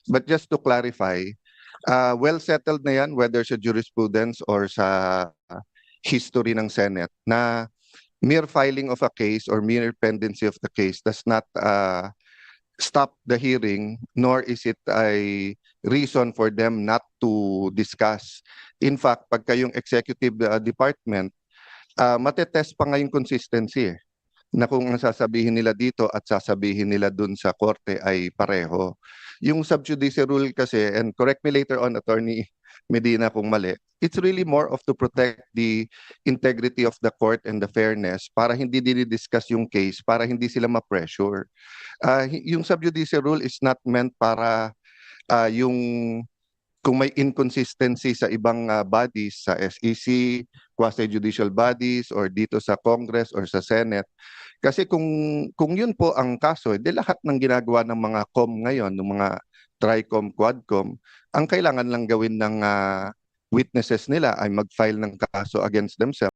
But just to clarify, well settled na yan whether sa jurisprudence or sa history ng Senate na mere filing of a case or mere pendency of the case does not stop the hearing, nor is it a reason for them not to discuss. In fact, pagka yung executive department, matetest pa nga yung consistency na kung ang sasabihin nila dito at sasabihin nila dun sa korte ay pareho. Yung sub judice rule kasi, and correct me later on, Attorney Medina, kung mali, it's really more of to protect the integrity of the court and the fairness para hindi dinidiscuss yung case, para hindi sila ma-pressure. Yung sub judice rule is not meant para yung kung may inconsistency sa ibang bodies, sa SEC, quasi-judicial bodies, or dito sa Congress or sa Senate. Kasi kung yun po ang kaso, di lahat ng ginagawa ng mga COM ngayon, ng mga TRICOM, QUADCOM, ang kailangan lang gawin ng witnesses nila ay mag-file ng kaso against themselves.